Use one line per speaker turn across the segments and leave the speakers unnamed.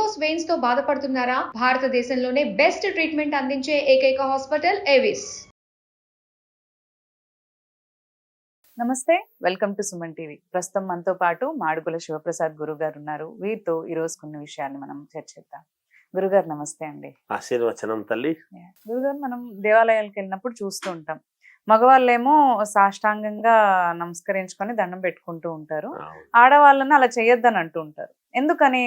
Varicose veins తో బాధపడుతున్నారా? భారతదేశంలోనే బెస్ట్ ట్రీట్మెంట్ అందించే ఏకైక హాస్పిటల్ ఏవిస్.
నమస్తే, వెల్కమ్ టు సుమన్ టీవీ. ప్రస్తుతం మనతో పాటు మాడుగుల శివప్రసాద్ గురువు గారు ఉన్నారు. వీరితో ఈ రోజు కొన్ని విషయాన్ని మనం చర్చిద్దాం. గురుగారు నమస్తే అండి.
ఆశీర్వచనం తల్లి.
గురుగారు, మనం దేవాలయాలకు వెళ్ళినప్పుడు చూస్తూ ఉంటాం, మగవాళ్ళేమో సాష్టాంగంగా నమస్కరించుకొని దండం పెట్టుకుంటూ ఉంటారు, ఆడవాళ్ళని అలా చేయొద్దని అంటూ ఉంటారు. ఎందుకని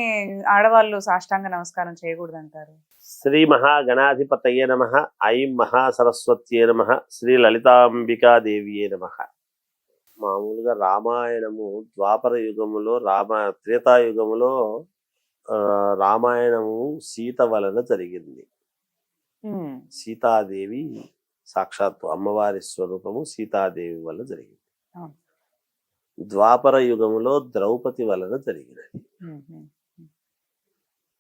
ఆడవాళ్ళు సాష్టాంగ నమస్కారం చేయకూడదు అంటారు?
శ్రీ మహాగణాధిపతయే నమః. ఐం మహాసరస్వత్యే నమః. శ్రీ లలితాంబికాదేవియే నమః. మామూలుగా రామాయణము ద్వాపర యుగములో త్రేతాయుగములో రామాయణము సీత వలన జరిగింది. సీతాదేవి సాక్షాత్తు అమ్మవారి స్వరూపము సీతాదేవి వలన జరిగింది. ద్వాపర యుగములో ద్రౌపది వలన జరిగినది.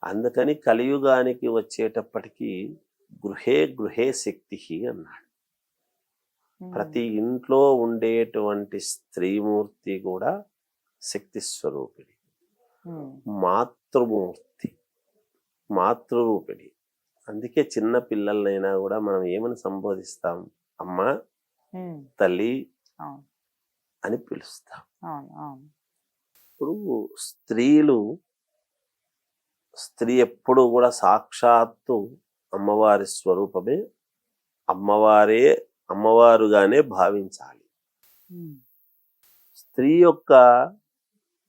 అందుకని కలియుగానికి వచ్చేటప్పటికి గృహే గృహే శక్తి అన్నాడు. ప్రతి ఇంట్లో ఉండేటువంటి స్త్రీమూర్తి కూడా శక్తి స్వరూపిణి, మాతృమూర్తి, మాతృరూపిణి. అందుకే చిన్న పిల్లలనైనా కూడా మనం ఏమని సంబోధిస్తాం? అమ్మ, తల్లి అని పిలుస్తాం. ఇప్పుడు స్త్రీ ఎప్పుడు కూడా సాక్షాత్తు అమ్మవారి స్వరూపమే, అమ్మవారుగానే భావించాలి. స్త్రీ యొక్క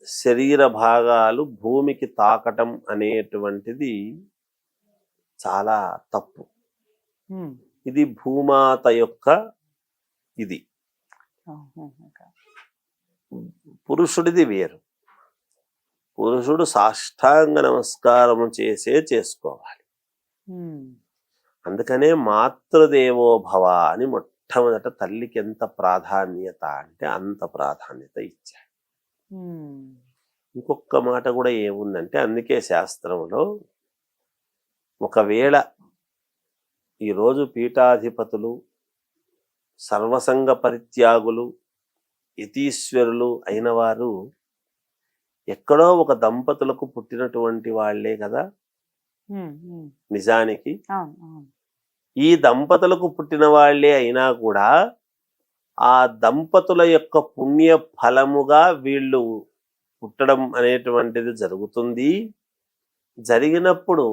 శరీర భాగాలు భూమికి తాకటం అనేటువంటిది చాలా తప్పు. ఇది భూమాత యొక్క ఇది. పురుషుడిది వేరు. పురుషుడు సాష్టాంగ నమస్కారము చేసుకోవాలి. అందుకనే మాతృదేవో భవ అని మొట్టమొదట తల్లికి ఎంత ప్రాధాన్యత అంటే అంత ప్రాధాన్యత ఇచ్చాడు. ఇంకొక మాట కూడా ఏముందంటే, అందుకే శాస్త్రంలో ఒకవేళ ఈరోజు పీఠాధిపతులు, సర్వసంగ పరిత్యాగులు, యతీశ్వరులు అయిన వారు ఎక్కడో ఒక దంపతులకు పుట్టినటువంటి వాళ్లే కదా నిజానికి. ఈ దంపతులకు పుట్టిన వాళ్లే అయినా కూడా ఆ దంపతుల యొక్క పుణ్య ఫలముగా వీళ్ళు పుట్టడం అనేటువంటిది జరుగుతుంది. జరిగినప్పుడు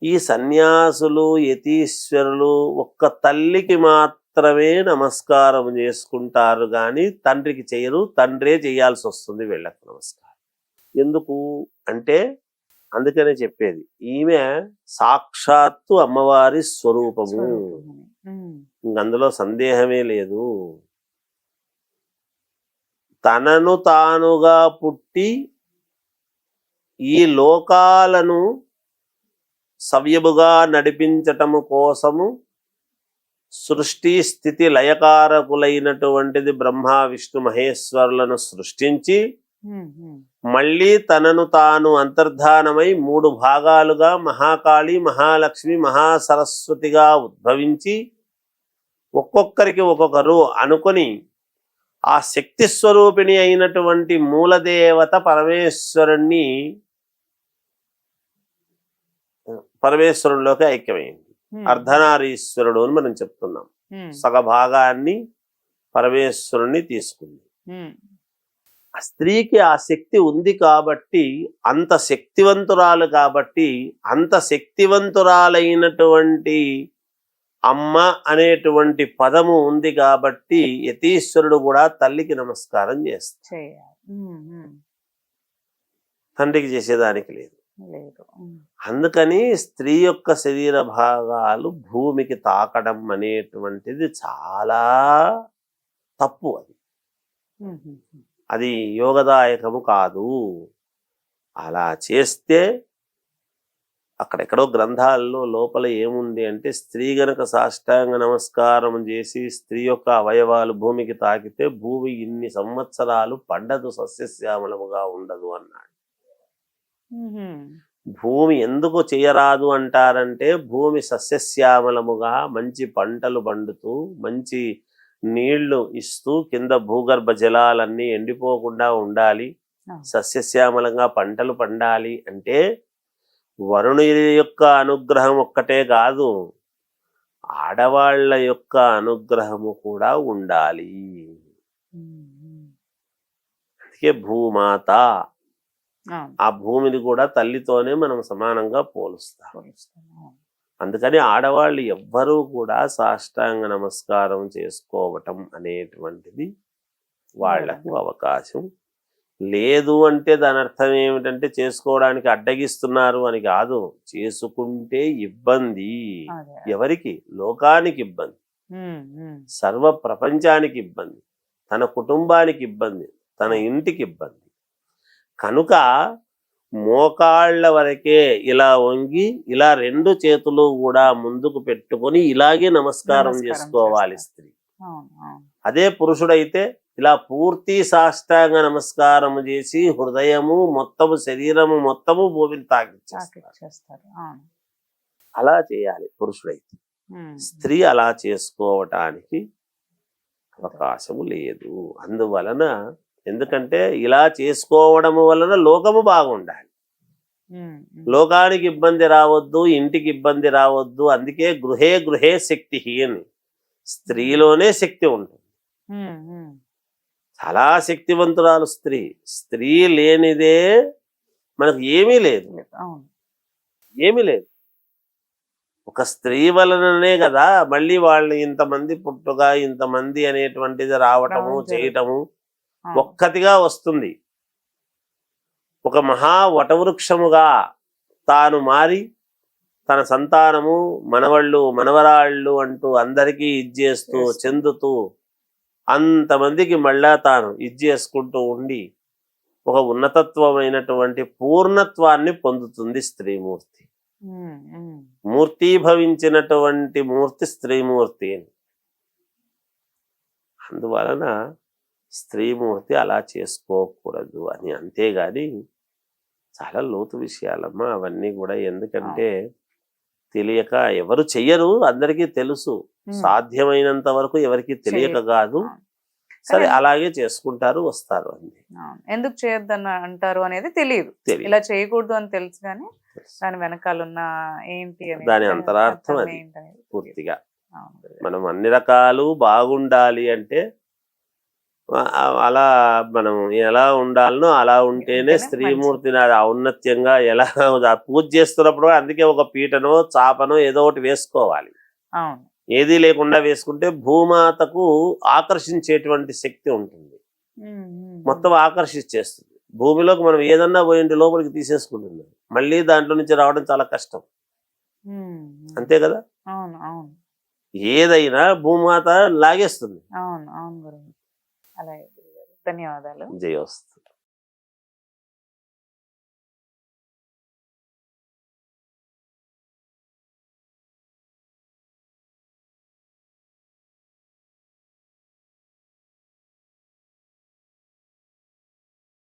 ఈ సన్యాసులు, యతీశ్వరులు ఒక్క తల్లికి మాత్రమే నమస్కారం చేసుకుంటారు, కానీ తండ్రికి చేయరు. తండ్రే చేయాల్సి వస్తుంది వీళ్ళకు నమస్కారం. ఎందుకు అంటే, అందుకనే చెప్పేది, ఈమె సాక్షాత్తు అమ్మవారి స్వరూపము. అందులో సందేహమే లేదు. తనను తానుగా పుట్టి ఈ లోకాలను సవ్యముగా నడిపించటము కోసము సృష్టి స్థితి లయకారకులైనటువంటిది బ్రహ్మ విష్ణు మహేశ్వరులను సృష్టించి మళ్ళీ తనను తాను అంతర్ధానమై 3 భాగాలుగా మహాకాళి, మహాలక్ష్మి, మహాసరస్వతిగా ఉద్భవించి ఒక్కొక్కరికి ఒక్కొక్కరు అనుకొని ఆ శక్తి స్వరూపిణి అయినటువంటి మూలదేవత పరమేశ్వరుల్లోకి ఐక్యమైంది. అర్ధనారీశ్వరుడు అని మనం చెప్తున్నాం. సగభాగాన్ని పరమేశ్వరుణ్ణి తీసుకుంది. ఆ స్త్రీకి ఆ శక్తి ఉంది కాబట్టి, అంత శక్తివంతురాలు కాబట్టి, అంత శక్తివంతురాలైనటువంటి అమ్మ అనేటువంటి పదము ఉంది కాబట్టి యతీశ్వరుడు కూడా తల్లికి నమస్కారం చేస్తాడు. తండ్రికి చేసేదానికి లేదు. అందుకని స్త్రీ యొక్క శరీర భాగాలు భూమికి తాకడం అనేటువంటిది చాలా తప్పు. అది యోగదాయకము కాదు. అలా చేస్తే అక్కడెక్కడో గ్రంథాల్లో లోపల ఏముంది అంటే, స్త్రీ గనక సాష్టాంగ నమస్కారం చేసి స్త్రీ యొక్క అవయవాలు భూమికి తాకితే భూమి ఇన్ని సంవత్సరాలు పండదు, సస్యశ్యామలముగా ఉండదు అన్నాడు. భూమి ఎందుకు చేయరాదు అంటారంటే, భూమి సస్యశ్యామలముగా మంచి పంటలు పండుతూ మంచి నీళ్లు ఇస్తూ కింద భూగర్భ జలాలన్నీ ఎండిపోకుండా ఉండాలి, సస్యశ్యామలంగా పంటలు పండాలి అంటే వరుణుని యొక్క అనుగ్రహం ఒక్కటే కాదు, ఆడవాళ్ళ యొక్క అనుగ్రహము కూడా ఉండాలి. అందుకే భూమాత, ఆ భూమిని కూడా తల్లితోనే మనం సమానంగా పోలుస్తాం. అందుకని ఆడవాళ్ళు ఎవ్వరూ కూడా సాష్టాంగ నమస్కారం చేసుకోవటం అనేటువంటిది వాళ్లకు అవకాశం లేదు. అంటే దాని అర్థం ఏమిటంటే చేసుకోవడానికి అడ్డగిస్తున్నారు అని కాదు. చేసుకుంటే ఇబ్బంది. ఎవరికి? లోకానికి ఇబ్బంది, సర్వ ప్రపంచానికి ఇబ్బంది, తన కుటుంబానికి ఇబ్బంది, తన ఇంటికి ఇబ్బంది. కనుక మోకాళ్ళ వరకే ఇలా వంగి ఇలా 2 చేతులు కూడా ముందుకు పెట్టుకొని ఇలాగే నమస్కారం చేసుకోవాలి స్త్రీ. అదే పురుషుడైతే ఇలా పూర్తి సాష్టాంగ నమస్కారం చేసి హృదయము మొత్తము శరీరము మొత్తము భూమిని తాకిచ్చేస్తారు. అలా చేయాలి పురుషుడైతే. స్త్రీ అలా చేసుకోవటానికి అవకాశము లేదు. అందువలన ఎందుకంటే ఇలా చేసుకోవడము వలన లోకము బాగుండాలి, లోకానికి ఇబ్బంది రావద్దు, ఇంటికి ఇబ్బంది రావద్దు. అందుకే గృహే గృహే శక్తి అని, స్త్రీలోనే శక్తి ఉంటుంది. చాలా శక్తివంతురాలు స్త్రీ. స్త్రీ లేనిదే మనకు ఏమీ లేదు, ఏమీ లేదు. ఒక స్త్రీ వలననే కదా మళ్ళీ వాళ్ళు ఇంతమంది పుట్టుగా ఇంతమంది అనేటువంటిది రావటము చేయటము ఒక్కటిగా వస్తుంది. ఒక మహా వటవృక్షముగా తాను మారి తన సంతానము మనవళ్ళు మనవరాళ్ళు అంటూ అందరికీ ఇచ్చేస్తూ చెందుతూ అంతమందికి మళ్ళా తాను ఇచ్చేసుకుంటూ ఉండి ఒక ఉన్నతత్వమైనటువంటి పూర్ణత్వాన్ని పొందుతుంది స్త్రీమూర్తి. మూర్తీభవించినటువంటి మూర్తి స్త్రీమూర్తి. అందువలన స్త్రీమూర్తి అలా చేసుకోకూడదు అని. అంతేగాని చాలా లోతు విషయాలమ్మా అవన్నీ కూడా. ఎందుకంటే తెలియక ఎవరు చెయ్యరు, అందరికీ తెలుసు. సాధ్యమైనంత వరకు ఎవరికి తెలియక కాదు, సరే అలాగే చేసుకుంటారు వస్తారు. అన్ని
ఎందుకు చేయొద్దని అంటారు అనేది తెలియదు. ఇలా చేయకూడదు అని తెలుసు కానీ దాని వెనకాలన్న ఏంటి
దాని అంతరార్థం అది పూర్తిగా. మనం అన్ని రకాలు బాగుండాలి అంటే అలా మనం ఎలా ఉండాలనో అలా ఉంటేనే స్త్రీమూర్తిని ఔన్నత్యంగా ఎలా పూజ చేస్తున్నప్పుడు అందుకే ఒక పీటనో చాపనో ఏదో ఒకటి వేసుకోవాలి. ఏదీ లేకుండా వేసుకుంటే భూమాతకు ఆకర్షించేటువంటి శక్తి ఉంటుంది, మొత్తం ఆకర్షించేస్తుంది. భూమిలోకి మనం ఏదన్నా పోయింటి లోపలికి తీసేసుకుంటుంది, మళ్ళీ దాంట్లో నుంచి రావడం చాలా కష్టం. అంతే కదా, ఏదైనా భూమాత లాగేస్తుంది.
ధన్యవాదాలు.
జయోస్తు.